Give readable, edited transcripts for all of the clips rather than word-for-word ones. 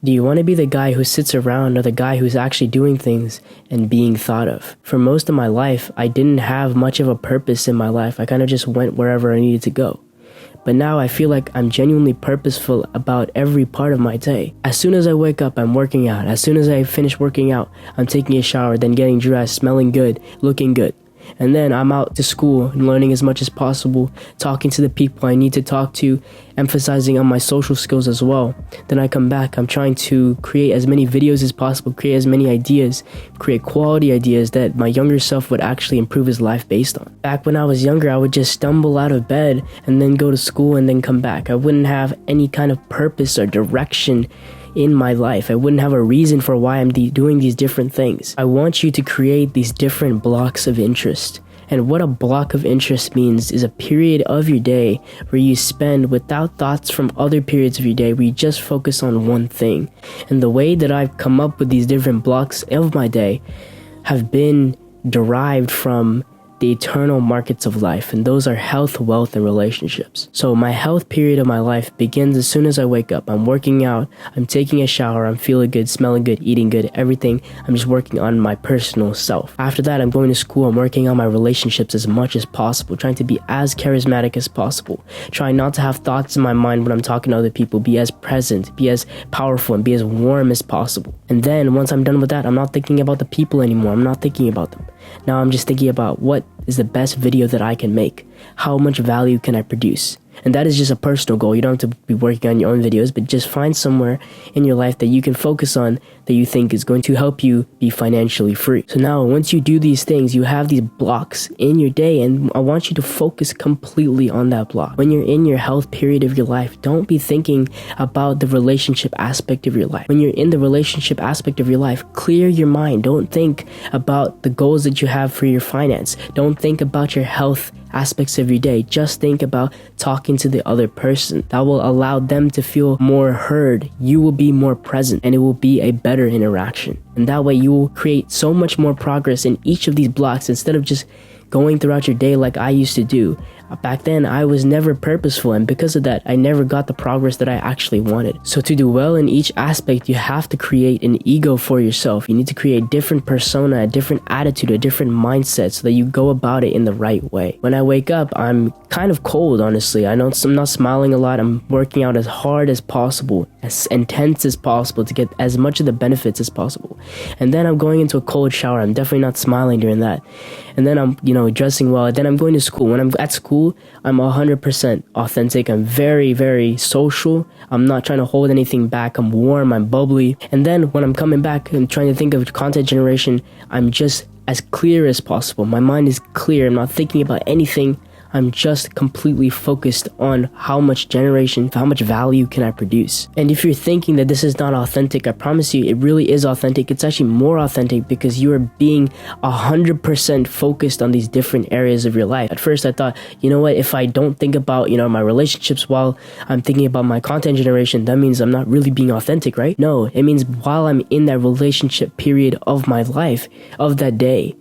Do you want to be the guy who sits around or the guy who's actually doing things and being thought of? For most of my life, I didn't have much of a purpose in my life. I kind of just went wherever I needed to go. But now I feel like I'm genuinely purposeful about every part of my day. As soon as I wake up, I'm working out. As soon as I finish working out, I'm taking a shower, then getting dressed, smelling good, looking good. And then I'm out to school and learning as much as possible, talking to the people I need to talk to, emphasizing on my social skills as well. Then I come back, I'm trying to create as many videos as possible, create as many ideas, create quality ideas that my younger self would actually improve his life based on. Back when I was younger, I would just stumble out of bed and then go to school and then come back. I wouldn't have any kind of purpose or direction in my life. I wouldn't have a reason for why I'm doing these different things. I want you to create these different blocks of interest. And what a block of interest means is a period of your day where you spend without thoughts from other periods of your day, where you just focus on one thing. And the way that I've come up with these different blocks of my day have been derived from the eternal markets of life, and those are health, wealth, and relationships. So my health period of my life begins as soon as I wake up. I'm working out, I'm taking a shower, I'm feeling good, smelling good, eating good, everything. I'm just working on my personal self. After that, I'm going to school, I'm working on my relationships as much as possible, trying to be as charismatic as possible, trying not to have thoughts in my mind when I'm talking to other people, be as present, be as powerful, and be as warm as possible. And then once I'm done with that, I'm not thinking about the people anymore. I'm not thinking about them. Now I'm just thinking about what is the best video that I can make. How much value can I produce? And that is just a personal goal. You don't have to be working on your own videos, but just find somewhere in your life that you can focus on that you think is going to help you be financially free. So now, once you do these things, you have these blocks in your day, and I want you to focus completely on that block. When you're in your health period of your life, don't be thinking about the relationship aspect of your life. When you're in the relationship aspect of your life, clear your mind. Don't think about the goals that you have for your finance. Don't think about your health aspects of your day. Just think about talking to the other person. That will allow them to feel more heard. You will be more present, and it will be a better interaction. And that way you will create so much more progress in each of these blocks instead of just going throughout your day like I used to do. Back then, I was never purposeful, and because of that, I never got the progress that I actually wanted. So to do well in each aspect, you have to create an ego for yourself. You need to create a different persona, a different attitude, a different mindset so that you go about it in the right way. When I wake up, I'm kind of cold, honestly. I know I'm not smiling a lot. I'm working out as hard as possible, as intense as possible to get as much of the benefits as possible. And then I'm going into a cold shower. I'm definitely not smiling during that. And then I'm, dressing well. And then I'm going to school. When I'm at school, I'm 100% authentic. I'm very, very social. I'm not trying to hold anything back. I'm warm. I'm bubbly. And then when I'm coming back and trying to think of content generation, I'm just as clear as possible. My mind is clear. I'm not thinking about anything. I'm just completely focused on how much value can I produce. And if you're thinking that this is not authentic, I promise you it really is authentic. It's actually more authentic because you are being 100% focused on these different areas of your life. At first I thought, if I don't think about, my relationships while I'm thinking about my content generation, that means I'm not really being authentic, right? No, it means while I'm in that relationship period of my life, of that day,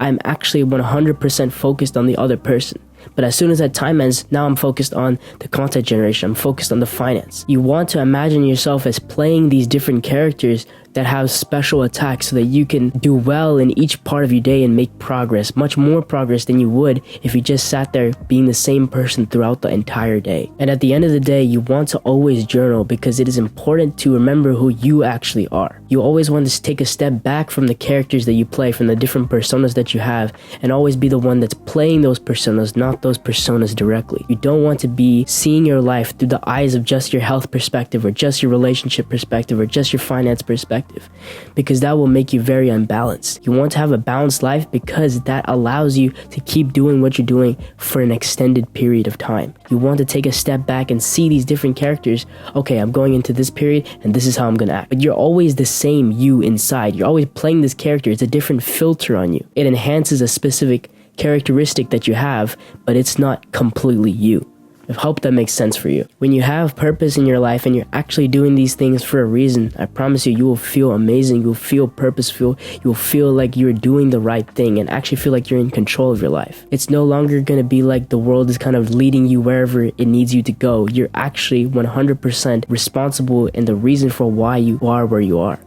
I'm actually 100% focused on the other person. But as soon as that time ends, now I'm focused on the content generation. I'm focused on the finance. You want to imagine yourself as playing these different characters that have special attacks so that you can do well in each part of your day and make progress, much more progress than you would if you just sat there being the same person throughout the entire day. And at the end of the day, you want to always journal because it is important to remember who you actually are. You always want to take a step back from the characters that you play, from the different personas that you have, and always be the one that's playing those personas, not those personas directly. You don't want to be seeing your life through the eyes of just your health perspective or just your relationship perspective or just your finance perspective, because that will make you very unbalanced. You want to have a balanced life because that allows you to keep doing what you're doing for an extended period of time. You want to take a step back and see these different characters. Okay, I'm going into this period and this is how I'm going to act. But you're always the same you inside. You're always playing this character. It's a different filter on you. It enhances a specific characteristic that you have, but it's not completely you. I hope that makes sense for you. When you have purpose in your life and you're actually doing these things for a reason, I promise you, you will feel amazing. You'll feel purposeful. You'll feel like you're doing the right thing and actually feel like you're in control of your life. It's no longer going to be like the world is kind of leading you wherever it needs you to go. You're actually 100% responsible and the reason for why you are where you are.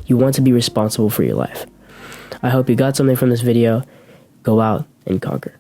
You want to be responsible for your life. I hope you got something from this video. Go out and conquer.